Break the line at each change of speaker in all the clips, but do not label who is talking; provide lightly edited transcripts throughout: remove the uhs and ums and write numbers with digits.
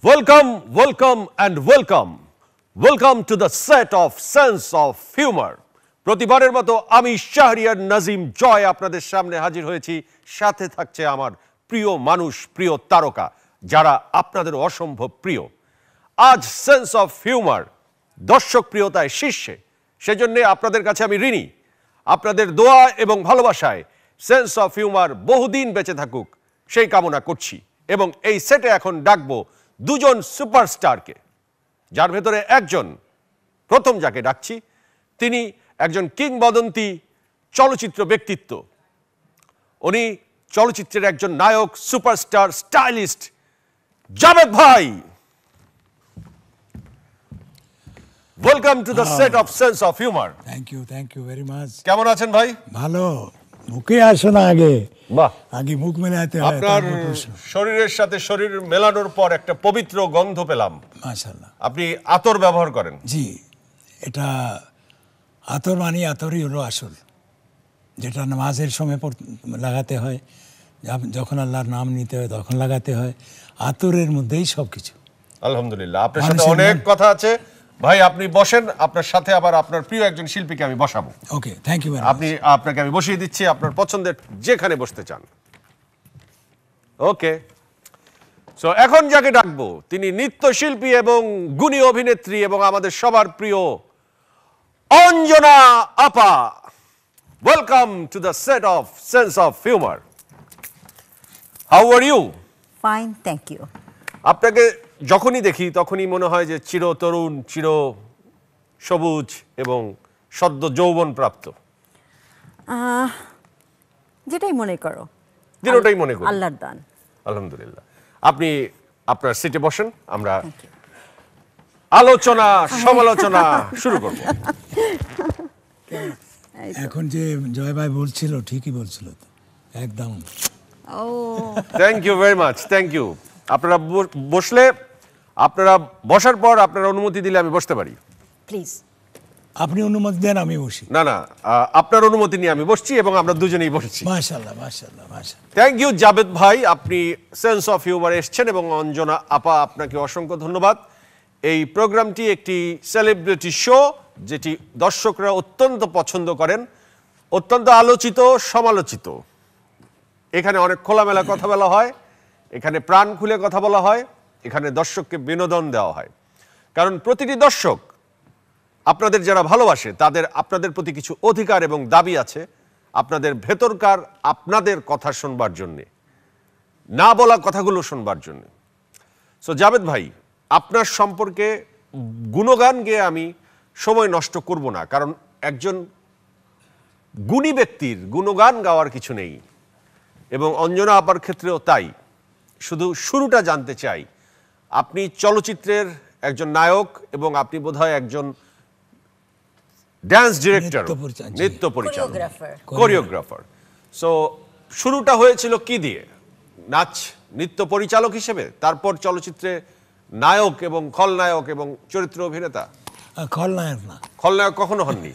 Welcome to the set of Sense of Humor. প্রতিবারের মতো আমি শাহরিয়ার নাজিম জয় আপনাদের সামনে হাজির হয়েছি। সাথে থাকছে আমার প্রিয় মানুষ, প্রিয় তারকা, যারা আপনাদের অসম্ভব প্রিয়। আজ সেন্স অফ হিউমার দর্শক প্রিয়তায় শীর্ষে, সেজন্য আপনাদের কাছে আমি ঋণী। আপনাদের দোয়া এবং ভালোবাসায় সেন্স অফ হিউমার বহুদিন বেঁচে থাকুক সেই কামনা করছি। এবং এই সেটে এখন ডাকবো দুজন সুপারস্টারকে, যার ভেতরে একজন, প্রথম যাকে ডাকছি, তিনি একজন কিংবদন্তি চলচ্চিত্র ব্যক্তিত্ব। উনি চলচ্চিত্রের একজন নায়ক, সুপারস্টার, স্টাইলিস্ট, জাভেদ ভাই। Welcome to the set of sense of humour.
Thank you very much.
কেমন আছেন ভাই?
ভালো। মুখে আসো না আগে,
বাহ,
আগে মুখ মেলাতে হয়।
আপনার শরীরের সাথে শরীর মেলানোর পর একটা পবিত্র গন্ধ পেলাম।
মাশাআল্লাহ।
আপনি আতর ব্যবহার করেন?
জি, এটা আতর মানে আতরই হলো আসল, যেটা নামাজের সময় লাগাতে হয়, যখন আল্লাহর নাম নিতে হয় তখন লাগাতে হয়। আতরের মধ্যেই সব কিছু।
আলহামদুলিল্লাহ, আপনার সাথে অনেক কথা আছে ভাই। আপনি বসেন, আপনার সাথে আবার আপনার প্রিয় একজন শিল্পীকে আমি বসাবো।
ওকে, থ্যাংক ইউ।
আপনাকে আমি বসিয়ে দিচ্ছি আপনার পছন্দের যেখানে বসতে চান। ওকে, সো এখন যাকে ডাকবো তিনি নৃত্যশিল্পী এবং গুণী অভিনেত্রী এবং আমাদের সবার প্রিয় অঞ্জনা আপা। Welcome to the set of sense of humour. How are you?
Fine, thank you.
আপনাকে যখনই দেখি তখনই মনে হয় যে চির তরুণ, চির সবুজ এবং সদ্য যৌবন প্রাপ্ত।
যেটাই মনে করো,
যেটাই মনে করি,
আল্লাহর দান।
আলহামদুলিল্লাহ। আপনি আপনার সিটে বসেন, আমরা আলোচনা সমালোচনা শুরু করব।
এখন যে জয় ভাই বলছিল ঠিকই বলছিল তো, একদম।
ও,
thank you very much, thank you. আপনারা বসলে, আপনারা বসার পর আপনারা অনুমতি দিলে আমি বসতে পারি।
প্লিজ।
আপনি অনুমতি দেন আমি বসি।
না, আপনার অনুমতি নিয়ে আমি বসছি এবং আমরা দুজনেই বসছি।
মাশাআল্লাহ, মাশাআল্লাহ, মাশাআল্লাহ।
থ্যাংক ইউ জাভেদ ভাই, আপনি সেন্স অফ হিউমার এসেছেন, এবং অঞ্জনা আপা আপনাকে অসংখ্য ধন্যবাদ। এই প্রোগ্রামটি একটি সেলিব্রিটি শো, যেটি দর্শকরা অত্যন্ত পছন্দ করেন, অত্যন্ত আলোচিত, সমালোচিত। এখানে অনেক খোলামেলা কথা বলা হয়, এখানে প্রাণ খুলে কথা বলা হয়, এখানে দর্শককে বিনোদন দেওয়া হয়। কারণ প্রতিটি দর্শক, আপনাদের যারা ভালোবাসে, তাদের আপনাদের প্রতি কিছু অধিকার এবং দাবি আছে, আপনাদের ভেতরকার আপনাদের কথা শুনবার জন্যে, না বলা কথাগুলো শুনবার জন্যে। সো জাভেদ ভাই, আপনার সম্পর্কে গুণগান গেয়ে আমি সময় নষ্ট করব না, কারণ একজন গুণী ব্যক্তির গুণগান গাওয়ার কিছু নেই, এবং অঞ্জনা আপার ক্ষেত্রেও তাই। শুধু শুরুটা জানতে চাই, আপনি চলচ্চিত্রের একজন নায়ক এবং আপনি বোধহয় একজন ড্যান্স ডিরেক্টর, নৃত্য পরিচালক, কোরিওগ্রাফার। সো শুরুটা হয়েছিল কি দিয়ে? নাচ, নৃত্য পরিচালক হিসেবে, তারপর চলচ্চিত্রে নায়ক এবং খলনায়ক এবং চরিত্র অভিনেতা।
খলনায়ক না,
খলনায়ক কখনো হননি?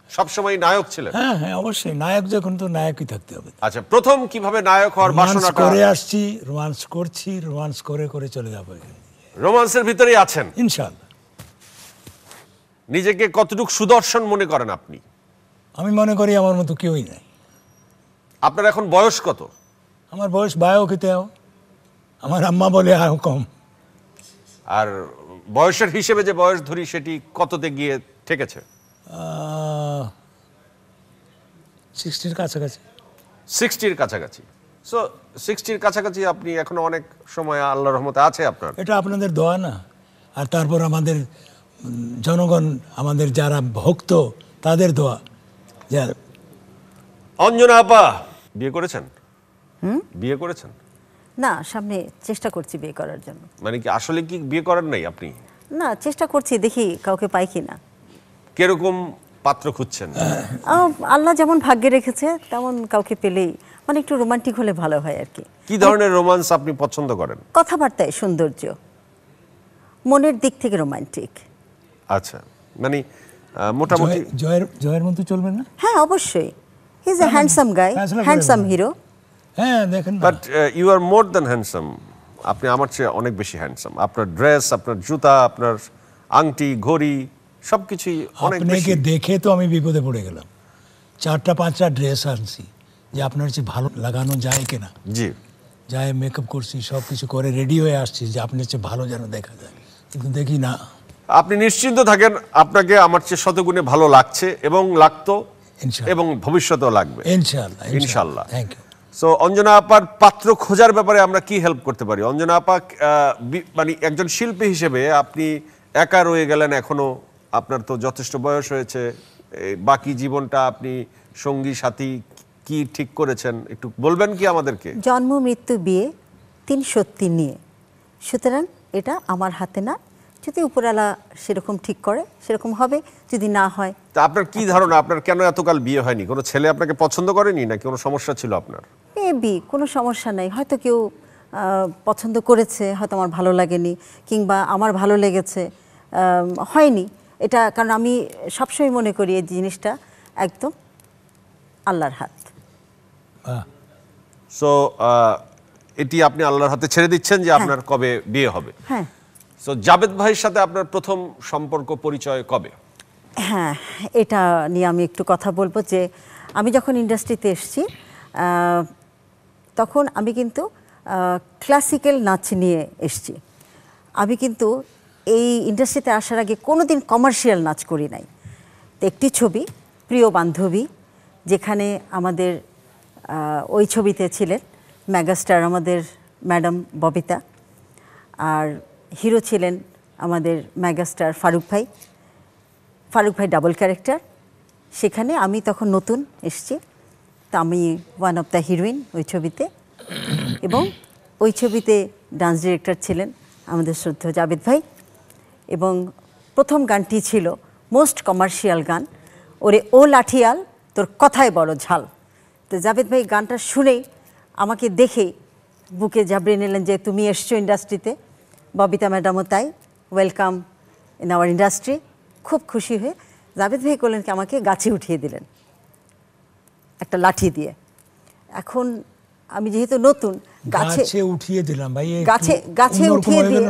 সবসময় নায়ক ছিলেন?
হ্যাঁ, অবশ্যই নায়ক যখন তো নায়কই থাকতে হবে।
আচ্ছা, প্রথম কিভাবে নায়ক হওয়ার বাসনাটা?
করে আসছি, রোমান্স করছি, রোমান্স করে করে চলে যাবো।
রোমান্সের ভিতরেই আছেন
ইনশাআল্লাহ।
নিজেকে কতটুকু সুদর্শন মনে করেন আপনি?
আমি মনে করি আমার মতো কেউই নাই।
আপনার এখন বয়স কত?
আমার বয়স বায়ো খেতেও, আমার আম্মা বলে আরো কম।
আর বয়সের হিসেবে যে বয়স ধরি, সেটি কততে গিয়ে ঠেকেছে?
60-র কাছাকাছি।
60-র কাছাকাছি। সো 60-র কাছাকাছি আপনি এখনো অনেক সময় আল্লাহর রহমতে আছে আপনার।
এটা আপনাদের দোয়া না? আর তারপর আমাদের জনগণ, আমাদের যারা ভক্ত, তাদের দোয়া।
অঞ্জনা আপা, বিয়ে করেছেন? বিয়ে করেছেন?
না, সামনে চেষ্টা করছি বিয়ে করার জন্য।
মানে কি আসলে কি বিয়ে করেন নাই আপনি?
না, চেষ্টা করছি, দেখি কাউকে পাই কিনা।
কিরকম পাত্র খুঁজছেন?
আল্লাহ যেমন ভাগ্যে রেখেছে তেমন কাউকে পেলেই, মানে একটু রোমান্টিক হলে ভালো হয় আর কি।
কি ধরনের রোমান্স আপনি পছন্দ করেন?
কথাবার্তায় সৌন্দর্য, মনের দিক থেকে রোমান্টিক।
আচ্ছা, মানে মোটামুটি
জয়ের মতো চলবে না?
হ্যাঁ, অবশ্যই। He is a handsome guy, handsome hero.
হ্যাঁ, দেখেন।
But you are more than handsome. আপনি আমার চেয়ে অনেক বেশি হ্যান্ডসাম। আপনার ড্রেস, আপনার জুতা, আপনার আংটি, ঘড়ি সবকিছুই অনেক বেশি।
আপনাকে দেখে তো আমি বিপদে পড়ে গেলাম। 4টা-5টা ড্রেস আনছি যে আপনার চেয়ে ভালো লাগানো যায় কিনা,
জি,
যায় মেকআপ করছি, সব কিছু করে রেডি হয়ে আসছি যে আপনার চেয়ে ভালো যেন দেখা যায়, কিন্তু দেখি না।
আপনি নিশ্চিন্ত থাকেন, আপনাকে আমার চেয়ে শতগুণে ভালো লাগছে এবং লাগতো
ইনশাআল্লাহ।
এবং ভবিষ্যতেও লাগবে
ইনশাআল্লাহ
ইনশাআল্লাহ।
Thank you.
সো অঞ্জনা আপার পাত্র খোঁজার ব্যাপারে আমরা কি হেল্প করতে পারি? অঞ্জনা আপা মানে একজন শিল্পী হিসেবে আপনি একা রয়ে গেলেন এখনো, আপনার তো যথেষ্ট বয়স হয়েছে, এই বাকি জীবনটা আপনি সঙ্গী সাথী কি ঠিক করেছেন একটু বলবেন কি আমাদেরকে?
জন্ম মৃত্যু বিয়ে 3 সত্যি নিয়ে, সুতরাং এটা আমার হাতে না। যদি উপরওয়ালা সেরকম ঠিক করে সেরকম হবে, যদি না হয়।
তা আপনার কি ধারণা, আপনার কেন এতকাল বিয়ে হয়নি? কোনো ছেলে আপনাকে পছন্দ করেনি নাকি কোনো সমস্যা ছিল আপনার?
মেবি কোনো সমস্যা নেই, হয়তো কেউ পছন্দ করেছে, হয়তো আমার ভালো লাগেনি, কিংবা আমার ভালো লেগেছে, হয়নি এটা। কারণ আমি সবসময় মনে করি এই জিনিসটা একদম আল্লাহর হাত।
সো এটি আপনি আল্লাহর হাতে ছেড়ে দিচ্ছেন যে আপনার কবে বিয়ে হবে।
হ্যাঁ
সো জাবেদ ভাইয়ের সাথে আপনার প্রথম সম্পর্ক পরিচয় কবে?
হ্যাঁ, এটা নিয়ে আমি একটু কথা বলবো যে আমি যখন ইন্ডাস্ট্রিতে এসেছি তখন আমি কিন্তু ক্লাসিক্যাল নাচ নিয়ে এসেছি। আমি কিন্তু এই ইন্ডাস্ট্রিতে আসার আগে কোনোদিন কমার্শিয়াল নাচ করি নাই। তো একটি ছবি প্রিয় বান্ধবী, যেখানে আমাদের ওই ছবিতে ছিলেন মেগাস্টার আমাদের ম্যাডাম ববিতা, আর হিরো ছিলেন আমাদের মেগাস্টার ফারুক ভাই। ফারুক ভাই ডাবল ক্যারেক্টার। সেখানে আমি তখন নতুন এসেছি, তা আমি ওয়ান অফ দ্য হিরোইন ওই ছবিতে। এবং ওই ছবিতে ডান্স ডিরেক্টর ছিলেন আমাদের শ্রদ্ধেয় জাবেদ ভাই। এবং প্রথম গানটি ছিল মোস্ট কমার্শিয়াল গান, ওরে ও লাঠিয়াল তোর কথায় বড় ঝাল। তো জাবেদ ভাই গানটা শুনেই আমাকে দেখেই বুকে জাবড়ে নিলেন যে তুমি এসছো ইন্ডাস্ট্রিতে। ববিতা ম্যাডামও তাই, ওয়েলকাম ইন আওয়ার ইন্ডাস্ট্রি। খুব খুশি হয়ে জাবেদ ভাই করলেন কি আমাকে গাছে উঠিয়ে দিলেন একটা লাঠি দিয়ে। এখন আমি যেহেতু নতুন,
গাছে উঠিয়ে দিলাম ভাই,
গাছে উঠিয়ে দিয়ে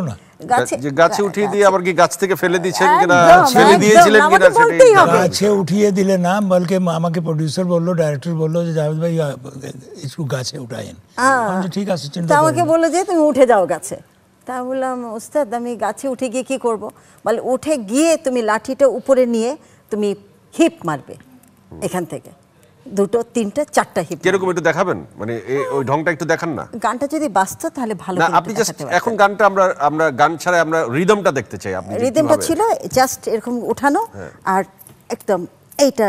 গাছে উঠিয়ে দিয়ে আবার কি গাছ থেকে ফেলে দিয়েছেন কিনা,
একদম,
ছেড়ে
একদম,
দিয়েছিলেন কিনা
আমাকে বলতেই হবে।
গাছে উঠিয়ে দিলে না, বলকে আমাকে প্রডিউসার বললো, ডাইরেক্টর বললো যে জাভেদ ভাই একটু গাছে উঠায়েন। ঠিক আছে,
তো আমাকে বললো যে তুমি উঠে যাও গাছে। তা বললাম ওস্তাদ আমি গাছে উঠে গিয়ে কি করব? বলে উঠে গিয়ে তুমি লাঠিটা উপরে নিয়ে তুমি হিপ মারবে এখান থেকে, 2, 3, 4টা হিপ।
কিরকম একটু দেখাবেন, মানে ওই ঢংটা একটু দেখান না।
গানটা যদি বাজতো তাহলে ভালো।
না আপনি জাস্ট এখন গানটা আমরা গান ছাড়া আমরা রিদমটা দেখতে চাই। আপনি
রিদমটা ছিল জাস্ট এরকম উঠানো, আর একদম এটা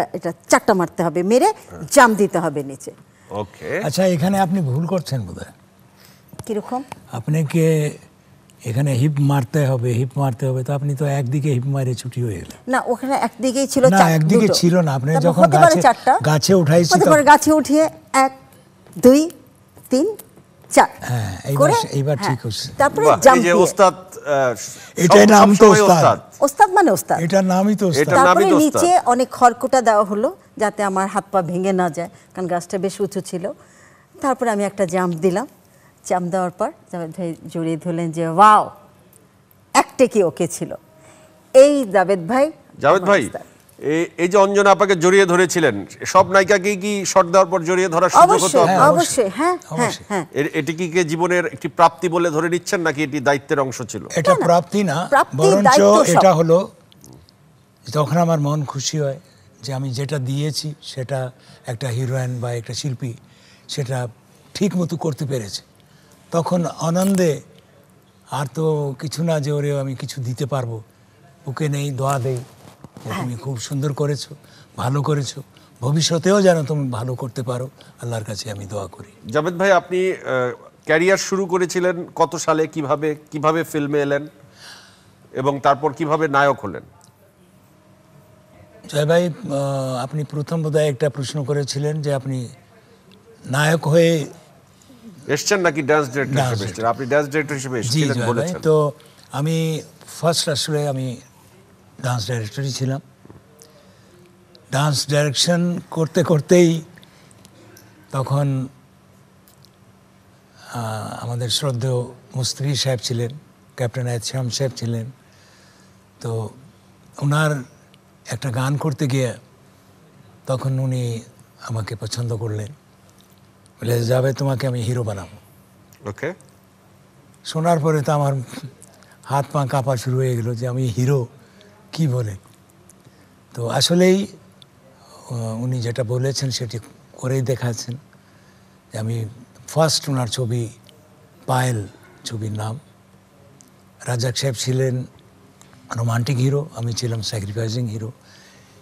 4টা মারতে হবে, মেরে জাম দিতে হবে নিচে।
ওকে,
আচ্ছা এখানে আপনি ভুল করছেন বোধহয়।
কিরকম?
আপনাকে এখানে হিপ মারতে হবে, তো আপনি তো একদিকে হিপ মারে ছুটি হয়ে গেলেন।
না ওখানে একদিকেই ছিল,
না একদিকে ছিল না, আপনি যখন গাছে উঠাইছি
তারপর গাছে উঠিয়ে 1, 2, 3, 4
হ্যাঁ এইবার ঠিক হচ্ছে।
তারপরে
বাহ,
জাম্প
এই যে
দিয়ে।
ওস্তাদ,
এটাই নাম তো ওস্তাদ।
ওস্তাদ মানে ওস্তাদ,
এটার নামই তো ওস্তাদ।
এটার নামই
তারপরে
তো ওস্তাদ।
নিচে অনেক খড়কুটা দেওয়া হলো যাতে আমার হাত পা ভেঙে না যায়, কারণ গাছটা বেশ উঁচু ছিল। তারপরে আমি একটা জাম্প দিলাম। জাম্প দেওয়ার পর জাভেদ ভাই জড়িয়ে ধরলেন যে ওয়াও, একটা কি ওকে ছিল। এই জাভেদ ভাই
এই যে অঞ্জনা আপাকে জড়িয়ে ধরেছিলেন, সব নায়িকাকে কি শট দেওয়ার পর জড়িয়ে ধরার সুযোগ হতো?
অবশ্যই, হ্যাঁ হ্যাঁ।
এটি কি জীবনের একটি প্রাপ্তি বলে ধরে নিচ্ছেন নাকি এটি দায়িত্বের অংশ ছিল?
এটা প্রাপ্তি না, বরঞ্চ এটা হলো তখন আমার মন খুশি হয় যে আমি যেটা দিয়েছি সেটা একটা হিরোইন বা একটা শিল্পী সেটা ঠিক মতো করতে পেরেছে। তখন আনন্দে আর তো কিছু না যে ওরে আমি কিছু দিতে পারবো, ওকে নেই দোয়া দেই যে তুমি খুব সুন্দর করেছো, ভালো করেছো, ভবিষ্যতেও যেন তুমি ভালো করতে পারো, আল্লাহর কাছে আমি দোয়া করি।
জাভেদ ভাই আপনি ক্যারিয়ার শুরু করেছিলেন কত সালে, কিভাবে ফিল্মে এলেন এবং তারপর কিভাবে নায়ক হলেন?
জয় ভাই, আপনি প্রথম বোধহয় একটা প্রশ্ন করেছিলেন যে আপনি নায়ক হয়ে
এসছেন নাকি ডান্স ডিরেক্টর হিসেবে এসেছেন? আপনি ডান্স ডিরেক্টর হিসেবে এসেছিলেন বলেছেন।
তো আমি ফার্স্ট আসলে আমি ডান্স ডাইরেক্টরই ছিলাম। ডান্স ডাইরেকশন করতে করতেই তখন আমাদের শ্রদ্ধেয় মুস্তাফি সাহেব ছিলেন, ক্যাপ্টেন এহসাম সাহেব ছিলেন। তো ওনার একটা গান করতে গিয়ে তখন উনি আমাকে পছন্দ করলেন, বলে যাবে তোমাকে আমি হিরো বানাবো।
ওকে,
শোনার পরে তো আমার হাত পা কাঁপা শুরু হয়ে গেলো যে আমি হিরো কি বলে। তো আসলেই উনি যেটা বলেছেন সেটি করেই দেখাচ্ছেন। যে আমি ফার্স্ট ওনার ছবি পায়েল ছবির নাম, রাজাক সাহেব ছিলেন রোমান্টিক হিরো, আমি ছিলাম স্যাক্রিফাইসিং হিরো।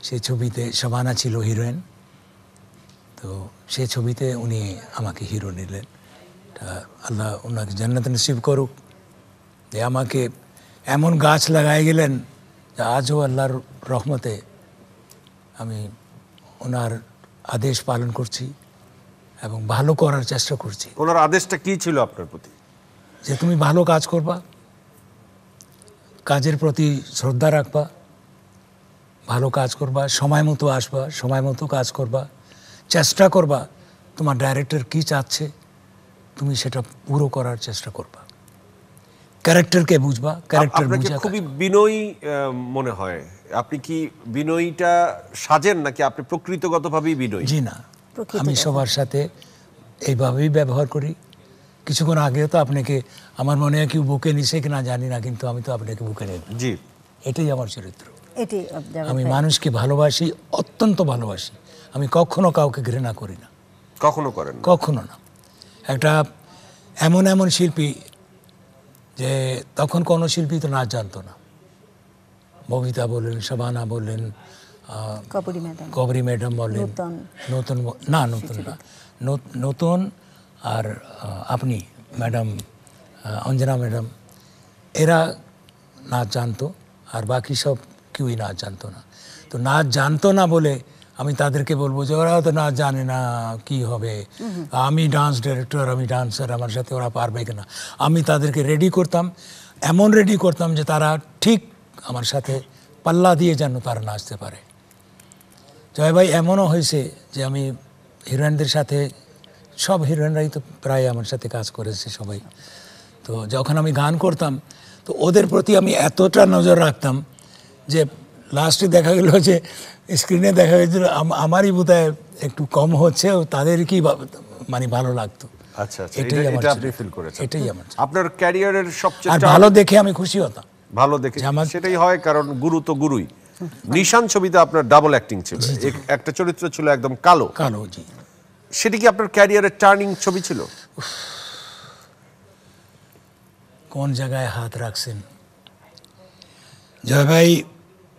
সেই ছবিতে শাবানা ছিল হিরোইন। তো সেই ছবিতে উনি আমাকে হিরো নিলেন। তা আল্লাহ ওনাকে জান্নাত নসিব করুক, যে আমাকে এমন গাছ লাগাই গেলেন যে আজও আল্লাহর রহমতে আমি ওনার আদেশ পালন করছি এবং ভালো করার চেষ্টা করছি।
ওনার আদেশটা কি ছিল আপনার প্রতি?
যে তুমি ভালো কাজ করবা, কাজের প্রতি শ্রদ্ধা রাখবা, ভালো কাজ করবা, সময় মতো আসবা, সময় মতো কাজ করবা, চেষ্টা করবা তোমার ডাইরেক্টর কি চাচ্ছে তুমি সেটা পুরো করার চেষ্টা করবা, ক্যারেক্টারকে বুঝবা, ক্যারেক্টার
আপনাকে
বুঝা।
খুবই বিনয়ী মনে হয়। আপনি কি বিনয়ীটা সাজেন নাকি আপনি প্রকৃতগতভাবেই বিনয়ী?
জি না, আমি সবার সাথে এইভাবেই ব্যবহার করি। কিছুক্ষণ আগেও তো আপনাকে আমার মনে হয় কেউ বুকে নিছে কিনা জানি না, কিন্তু আমি তো আপনাকে বুকে নেব।
জি,
এটাই আমার চরিত্র।
এটি
আমি মানুষকে ভালোবাসি, অত্যন্ত ভালোবাসি। আমি কখনো কাউকে ঘৃণা করি না,
কখনো করেন না?
কখনো না। একটা এমন এমন শিল্পী যে তখন কোনো শিল্পী তো নাচ জানতো না। ববিতা বললেন, শাবানা বললেন,
কপুরি ম্যাডাম,
কবরী ম্যাডাম বললেন, নতুন না নতুন না নতুন আর আপনি ম্যাডাম, অঞ্জনা ম্যাডাম, এরা নাচ জানতো, আর বাকি সব কেউই নাচ জানতো না। তো নাচ জানতো না বলে আমি তাদেরকে বলবো যে ওরা তো নাচ জানে না, কি হবে, আমি ডান্স ডিরেক্টর, আমি ডান্সার, আমার সাথে ওরা পারবে কিনা। আমি তাদেরকে রেডি করতাম, এমন রেডি করতাম যে তারা ঠিক আমার সাথে পাল্লা দিয়ে যেন তারা নাচতে পারে। জয় ভাই এমনও হয়েছে যে আমি হিরোইনদের সাথে, সব হিরোইনরাই তো প্রায় আমার সাথে কাজ করেছে সবাই। তো যখন আমি গান করতাম তো ওদের প্রতি আমি এতটা নজর রাখতাম যে লাস্টে দেখা গেল যে স্ক্রিনে দেখা গেছিল আমারই বোধহয় একটু কম হচ্ছে, তাদের কি মানে ভালো লাগতো।
আচ্ছা আচ্ছা,
এটাই আমার
এটা আপনি
ছিল।
ফিল করেছেন।
এটাই আমার ছিল।
আপনার ক্যারিয়ারের সবচেয়ে
আর ভালো দেখে আমি খুশি হতাম।
ভালো দেখে সেটাই হয়, কারণ গুরু তো গুরুই। নিশান ছবিতে আপনার ডাবল অ্যাক্টিং ছিল, একটা চরিত্র ছিল একদম কালো।
কালো, জি।
সেটি কি আপনার ক্যারিয়ারের টার্নিং ছবি ছিল?
কোন জায়গায় হাত রাখছেন জয় ভাই।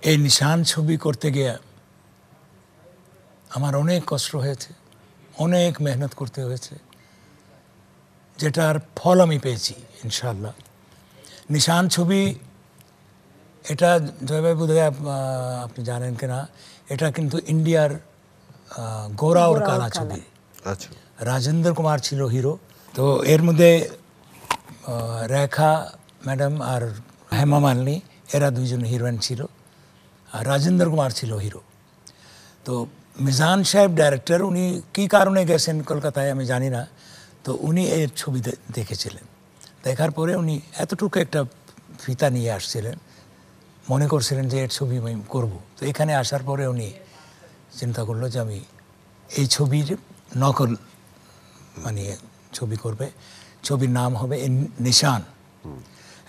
এই নিশান ছবি করতে গিয়ে আমার অনেক কষ্ট হয়েছে, অনেক মেহনত করতে হয়েছে, যেটার ফল আমি পেয়েছি ইনশাআল্লাহ। নিশান ছবি এটা জয় ভাই বোধহয় আপনি জানেন কিনা, এটা কিন্তু ইন্ডিয়ার গোরা ওর কালা ছবি।
আচ্ছা,
রাজেন্দ্র কুমার ছিল হিরো। তো এর মধ্যে রেখা ম্যাডাম আর হেমা মালিনী এরা দুইজন হিরোইন ছিল, আর রাজেন্দ্র কুমার ছিল হিরো। তো মিজান সাহেব ডাইরেক্টর, উনি কী কারণে গেছেন কলকাতায় আমি জানি না। তো উনি এর ছবি দেখেছিলেন, দেখার পরে উনি এতটুকু একটা ফিতা নিয়ে আসছিলেন, মনে করছিলেন যে এর ছবি আমি করবো। তো এখানে আসার পরে উনি চিন্তা করলো যে আমি এই ছবির নকল মানে ছবি করবে, ছবির নাম হবে নিশান।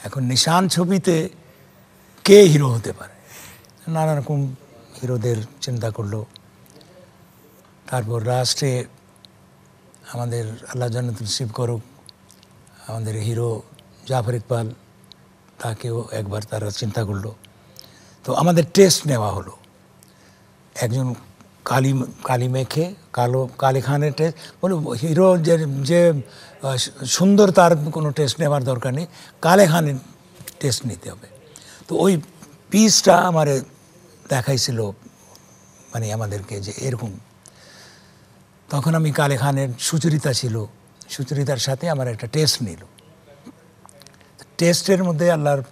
এখন নিশান ছবিতে কে হিরো হতে পারে, নানা রকম হিরোদের চিন্তা করলো। তারপর লাস্টে আমাদের আল্লাহ জান্নাত নসিব করুক, আমাদের হিরো জাফর ইকবাল, তাকেও একবার তারা চিন্তা করলো। তো আমাদের টেস্ট নেওয়া হলো, একজন কালি মেখে কালি খানের টেস্ট বলে, হিরো যে সুন্দর তার কোনো টেস্ট নেওয়ার দরকার নেই, কালে খানের টেস্ট নিতে হবে। তো ওই পিসটা আমার দেখাইছিল মানে আমাদেরকে যে এরকম। তখন আমি কালে খানের সুচরিতা ছিল, সুচরিতার সাথে আমার একটা টেস্ট নিল। টেস্টের মধ্যে আল্লাহর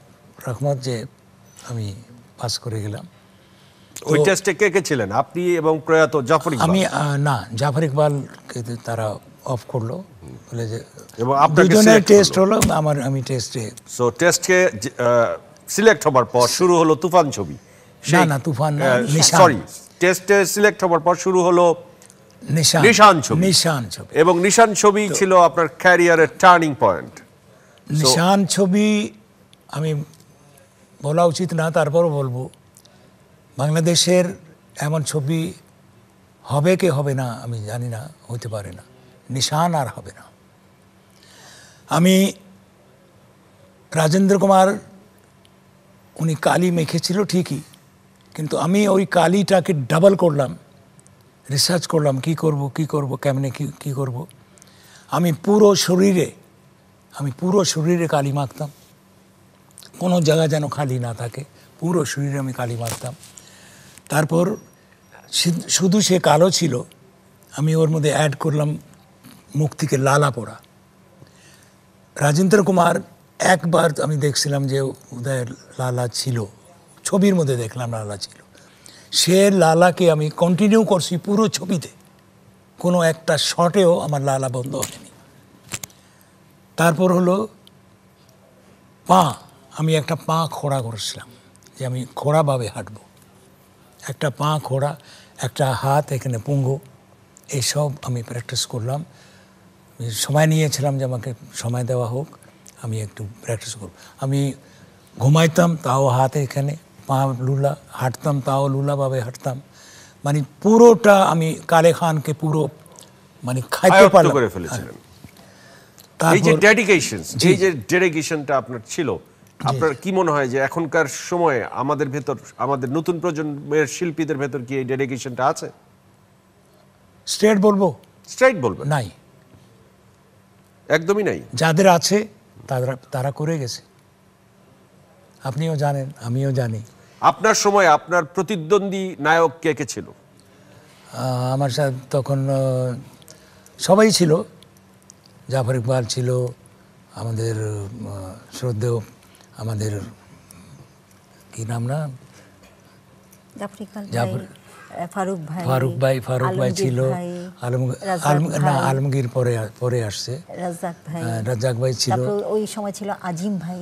রহমত যে আমি পাস করে গেলাম।
ওই টেস্টে কে কে ছিলেন? আপনি এবং প্রয়াত জাফর ইকবাল?
আমি না, জাফর ইকবালকে তারা অফ করলো, বলে যে
এবং আপনাকে
দুজনের
select
টেস্ট
করলো।
হলো, আমি টেস্টে
সো টেস্টকে সিলেক্ট হবার পর শুরু হলো তুফান ছবি।
না, তুফান না, নিশান।
সরি, টেস্টে সিলেক্ট হবার পর শুরু হলো
নিশান
নিশান ছবি। এবং নিশান ছবি ছিল আপনার ক্যারিয়ারের টার্নিং পয়েন্ট।
নিশান ছবি আমি বলা উচিত না, তারপরও বলবো, বাংলাদেশের এমন ছবি হবে কি হবে না আমি জানি না, হতে পারে না, নিশান আর হবে না। আমি রাজেন্দ্র কুমার, উনি কালি মেখেছিল ঠিকই, কিন্তু আমি ওই কালিটাকে ডাবল করলাম, রিসার্চ করলাম কি করব কেমনে কি করব। আমি পুরো শরীরে কালি মাখতাম, কোনো জায়গা যেন খালি না থাকে, পুরো শরীরে আমি কালি মাখতাম। তারপর শুধু সে কালো ছিল, আমি ওর মধ্যে অ্যাড করলাম মুখ থেকে লালা পড়া। রাজেন্দ্র কুমার একবার আমি দেখছিলাম যে উদয়ের লালা ছিল, ছবির মধ্যে দেখলাম লালা ছিল, সে লালাকে আমি কন্টিনিউ করছি পুরো ছবিতে, কোনো একটা শটেও আমার লালা বন্ধ হয়নি। তারপর হলো পা, আমি একটা পা খোড়া করেছিলাম যে আমি খোড়াভাবে হাঁটবো, একটা পা খোড়া, একটা হাত এখানে পুঙ্গু, এইসব আমি প্র্যাকটিস করলাম। সময় নিয়েছিলাম যে আমাকে সময় দেওয়া হোক, আমি একটু প্র্যাকটিস করব। আমি ঘুমাইতাম তাও হাত এখানে, পা লুলা, হাঁটতাম তাও লুলাভাবে হাঁটতাম, মানে পুরোটা আমি কালে খানকে পুরো মানে খাইতে
আয়ত্ত
পারলাম।
করে ফেলেছিলেন। এই যে
তারপর
ডেডিকেশন, এই যে ডেডিকেশনটা আপনার ছিল, আপনার কি মনে হয় যে এখনকার সময়ে আমাদের ভেতর, আমাদের নতুন প্রজন্মের শিল্পীদের ভেতর কি এই ডেডিকেশনটা আছে?
স্ট্রেট বলবো,
স্ট্রাইট বলবেন?
নাই।
একদমই নাই।
যাদের আছে তারা করে গেছে, আপনিও জানেন, আমিও জানি।
আপনার সময় আপনার প্রতিদ্বন্দ্বী নায়ক কে কে ছিল?
আমার সাথে তখন সবাই ছিল, জাফর ইকবাল ছিল, আমাদের শ্রদ্ধেয়, আমাদের কি নাম না,
জাফর ইকবাল
জাফর,
ভাই, ফারুক ভাই
ছিল, আলমগীর পরে আসছে, রাজ্জাক ভাই ছিল,
তারপর ওই সময় ছিল আজিম ভাই,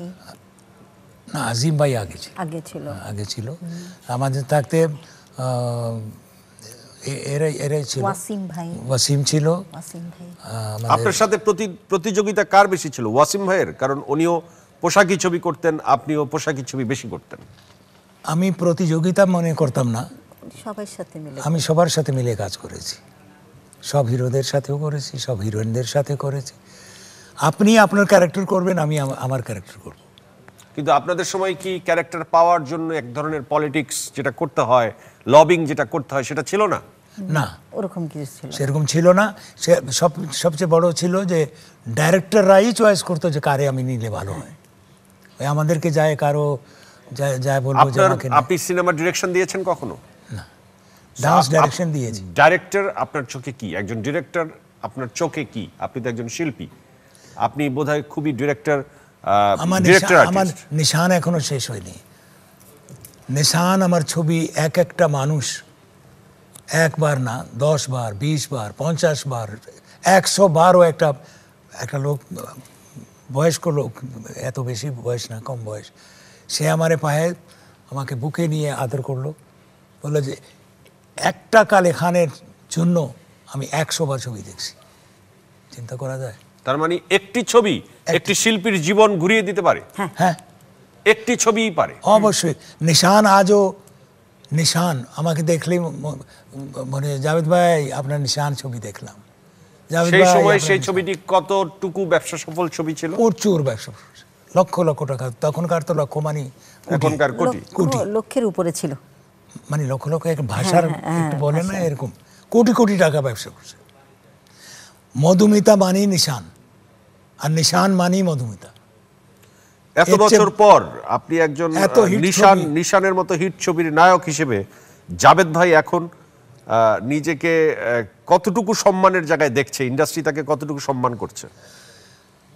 না আজিম ভাই আগে ছিল। আমাদের থাকতে এরাই ছিল, ওয়াসিম ছিল।
আপনার সাথে প্রতিযোগিতা কার বেশি ছিল? ওয়াসিম ভাইয়ের, কারণ উনিও পোশাকি ছবি করতেন, আপনিও পোশাকি ছবি বেশি করতেন।
আমি প্রতিযোগিতা মনে করতাম না, আমি সবার সাথে মিলে কাজ করেছি, সব হিরোদের সাথেও করেছি, সব হিরোইনদের সাথে করেছি। আপনি আপনার ক্যারেক্টার করবেন, আমি আমার ক্যারেক্টার করব।
কিন্তু আপনাদের সময় কি ক্যারেক্টার পাওয়ার জন্য এক ধরনের পলিটিক্স যেটা করতে হয়, লবিং যেটা করতে হয়, সেটা ছিল না?
না,
ওরকম কিছু ছিল,
সেরকম ছিল না। সবচেয়ে বড় ছিল যে ডাইরেক্টররাই চয়েস করতো যে কারে আমি নিলে ভালো হয়। আমাদেরকে যায় কারো যায় বলবো যে আমাকে।
আপনি সিনেমা ডিরেকশন দিয়েছেন কখনো?
না, ডান্স ডাইরেকশন দিয়েছি।
ডাইরেক্টর আপনার চোখে কি? একজন ডিরেক্টর আপনার চোখে কি? আপনি তো একজন শিল্পী, আপনি বোধহয় খুবই
আমার নিশান এখনো শেষ হয়নি। নিশান আমার ছবি একটা মানুষ একবার না 10 বার, 20 বার, 50 বার, 100 বারও একটা লোক, বয়স্ক লোক, এত বেশি বয়স না, কম বয়স, সে আমারে পায়ে আমাকে বুকে নিয়ে আদর করলো, বললো যে একটা কালে খানের জন্য আমি 100 বার ছবি দেখছি। চিন্তা করা যায়?
তার মানে একটি ছবি একটি শিল্পীর জীবন ঘুরিয়ে দিতে পারে।
হ্যাঁ,
একটি ছবিই পারে।
অবশ্যই। নিশান আমাকে দেখলেই মনে, জাভেদ ভাই আপনার নিশান ছবি দেখলাম।
সেই সময় সেই ছবিটি কতটুকু ব্যবসা সফল ছবি ছিল?
প্রচুর ব্যবসা, লক্ষ লক্ষ টাকা। তখনকার তো লক্ষ মানে
এখনকার কোটি,
লক্ষের উপরে ছিল,
মানে লক্ষ লক্ষ, এক ভাষার একটু বলে না এরকম, কোটি কোটি টাকা ব্যবসা করছে। মধুমিতা মানি নিশান, আর নিশান মানি মধুমিতা।
এত বছর পর আপনি একজন নিশানের মতো হিট ছবির নায়ক হিসেবে জাভেদ ভাই এখন নিজেকে কতটুকু সম্মানের জায়গায় দেখছে? ইন্ডাস্ট্রি তাকে কতটুকু সম্মান করছে?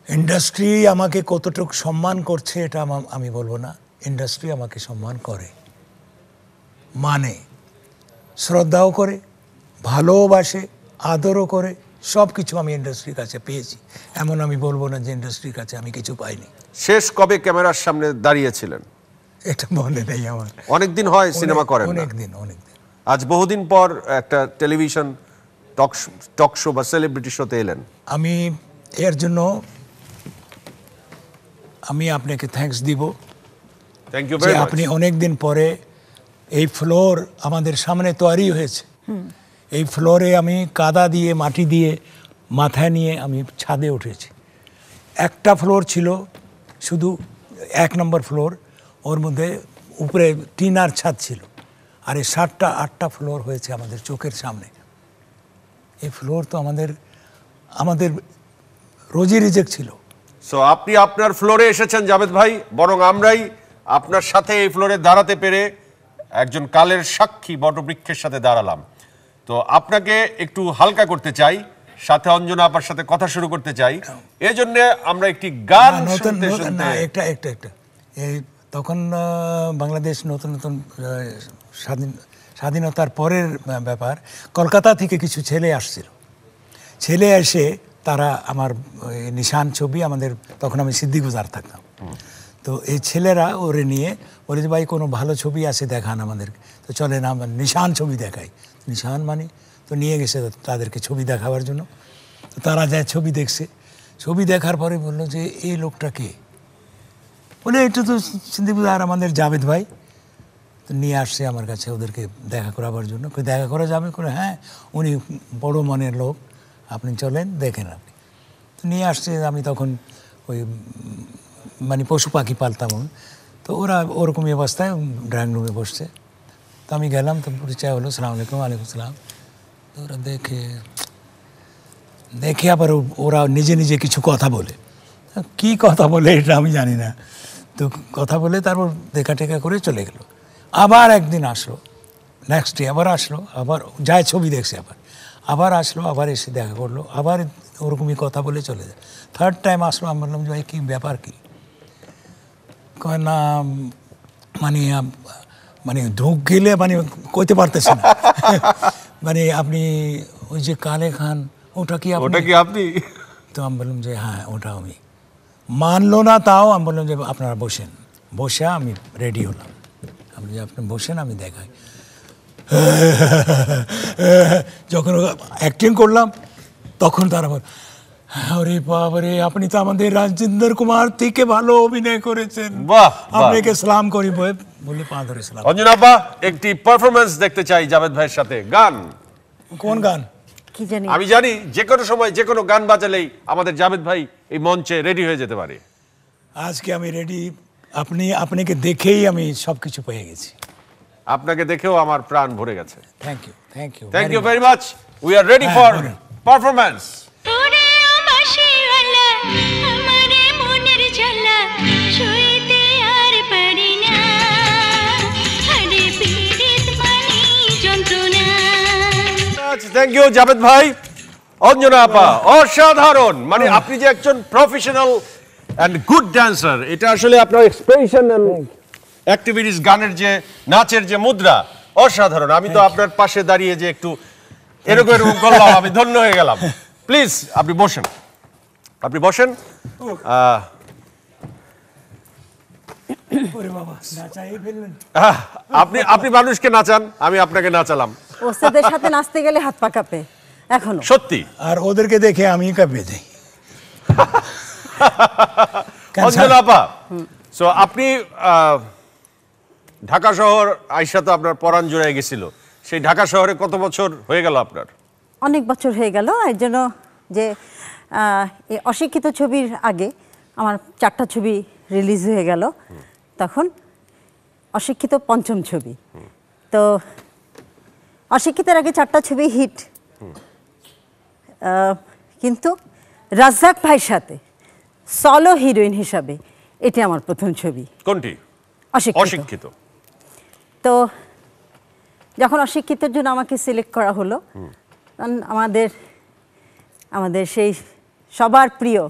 ইন্ডাস্ট্রি আমাকে কতটুকু সম্মান করছে এটা আমি বলবো না। ইন্ডাস্ট্রি আমাকে সম্মান করে, মানে শ্রদ্ধাও করে, ভালোবাসে, আদরও করে, সব কিছু আমি ইন্ডাস্ট্রির কাছে পেয়েছি, এমন আমি বলবো না যে ইন্ডাস্ট্রির কাছে আমি কিছু পাইনি।
শেষ কবে ক্যামেরার সামনে দাঁড়িয়েছিলেন?
এটা মনে নেই আমার।
অনেকদিন হয় সিনেমা করেন না।
অনেক দিন।
আজ বহুদিন পর একটা টেলিভিশন টক শো বা সেলিব্রিটি শোতে এলেন।
আমি এর জন্য আমি আপনাকে থ্যাঙ্কস দিব
থ্যাংক ইউ
যে
ভেরি মাচ।
আপনি অনেক দিন পরে এই ফ্লোর আমাদের সামনে তৈরি হয়েছে। এই ফ্লোরে আমি কাদা দিয়ে মাটি দিয়ে মাথায় নিয়ে আমি ছাদে উঠেছি। একটা ফ্লোর ছিল শুধু, 1 নম্বর ফ্লোর, ওর মধ্যে উপরে টিনার ছাদ ছিল, আর এই 7টা 8টা ফ্লোর হয়েছে আমাদের চোখের সামনে। এই ফ্লোর তো আমাদের রোজি রিজেক ছিল।
সো আপনি আপনার ফ্লোরে এসেছেন জাভেদ ভাই, বরং আমরাই আপনার সাথে এই ফ্লোরে দাঁড়াতে পেরে একজন কালের সাক্ষী বটবৃক্ষের সাথে দাঁড়ালাম। তো আপনাকে একটু হালকা করতে চাই, সাথে অঞ্জনা আপার সাথে কথা শুরু করতে চাই। এই জন্য আমরা একটি গান শুনতে শুনতে
একটা এই তখন বাংলাদেশ নতুন স্বাধীনতার পরের ব্যাপার, কলকাতা থেকে কিছু ছেলে আসছিল। ছেলে এসে তারা আমার নিশান ছবি, আমাদের তখন আমি সিদ্দিকবাজার থাকতাম, তো এই ছেলেরা ওরে নিয়ে বলে যে ভাই কোনো ভালো ছবি আছে দেখান আমাদেরকে। তো চলেন আমার নিশান ছবি দেখাই। নিশান মানে তো নিয়ে গেছে তাদেরকে ছবি দেখাবার জন্য। তো তারা যায় ছবি দেখছে, ছবি দেখার পরে বললো যে এই লোকটা কে? বলে এটা তো সিদ্দিকবাজার আমাদের জাভেদ ভাই। তো নিয়ে আসছে আমার কাছে ওদেরকে দেখা করাবার জন্য। দেখা করা যাবে? করে হ্যাঁ, উনি বড় মনের লোক, আপনি চলেন দেখেন আপনি। তো নিয়ে আসছে। আমি তখন ওই মানে পশু পাখি পালতাম, তো ওরা ওরকমই অবস্থায় ড্রয়িং রুমে বসছে। তো আমি গেলাম, তো পরিচয় হলো, সালাম আলাইকুম। ওয়ালাইকুম সালাম। তো ওরা দেখে আবার ওরা নিজে নিজে কিছু কথা বলে। কি কথা বলে এটা আমি জানি না। তো কথা বলে তারপর দেখা টেকা করে চলে গেল। আবার একদিন আসলো, নেক্সট ডে আবার আসলো, আবার যায় ছবি দেখছে, আবার আসলো, আবার এসে দেখা করলো, আবার ওরকমই কথা বলে চলে যায়। 3rd টাইম আসলো, আমি বললাম যে ভাই কী ব্যাপার কী? কয় না মানে ঢুক গেলে মানে কইতে পারতেছে না। মানে আপনি ওই যে কালে খান, ওটা কি
আপনি?
তো আমি বললাম যে হ্যাঁ ওটা আমি। মানলো না, তাও আমি বললাম যে আপনারা বসেন। বসে আমি রেডি হলাম। আপনি যে আপনি বসেন, আমি দেখাই। যখন অ্যাক্টিং করলাম তখন তারা বল, আরে বাবারে, আপনি তো আমাদের রাজেন্দ্র কুমার থেকে ভালো অভিনয় করেছেন,
বাহ,
আপনাকে সালাম করি বলে পা ধরে সালাম।
অঞ্জনা আপা, একটি পারফরমেন্স দেখতে চাই জাভেদ ভাইয়ের সাথে। গান?
কোন গান?
কি জানি।
আমি জানি যে কোনো সময় যে কোনো গান বাজালেই আমাদের জাভেদ ভাই এই মঞ্চে রেডি হয়ে যেতে পারে।
আজকে আমি রেডি। আপনাকে দেখেই আমি সব কিছু পেয়ে গেছি।
আপনাকে দেখেও আমার প্রাণ ভরে গেছে।
Thank you
thank you very much. We are ready for performance. Thank you Javed ভাই। অঞ্জনা আপা, অসাধারণ। মানে আপনি যে একজন প্রফেশনাল এন্ড গুড ড্যান্সার, এটা আসলে আপনার এক্সপ্রেশন এন্ড অ্যাক্টিভিটিস, গানের যে নাচের যে মুদ্রা, অসাধারণ। আমি তো আপনার পাশে দাঁড়িয়ে যে একটু এরকম এরকম করলাম, আমি ধন্য হয়ে গেলাম। প্লিজ আপনি বসেন, আপনি বসেন। আপনি মানুষকে নাচান, আমি আপনাকে নাচালাম।
ওস্তাদের সাথে নাচতে গেলে হাত পা কাঁপে এখনো,
সত্যি।
আর ওদেরকে দেখে আমি কাঁপে যাই।
অঞ্জনা আপা, সো আপনি ঢাকা শহর আইসা তো আপনার পরাণ জুড়ে গেছিল। সেই ঢাকা শহরে কত বছর হয়ে গেল আপনার?
অনেক বছর হয়ে গেল। এর জন্য যে এই অশিক্ষিত ছবির আগে আমার 4টা ছবি রিলিজ হয়ে গেল, তখন অশিক্ষিত 5ম ছবি। তো অশিক্ষিতের আগে 4টা ছবি হিট, কিন্তু রাজ্জাক ভাইয়ের সাথে সলো হিরোইন হিসাবে এটি আমার প্রথম ছবি।
কোনটি?
অশিক্ষিত। তো যখন অশিক্ষিতের জন্য আমাকে সিলেক্ট করা হলো, আমাদের সেই সবার প্রিয়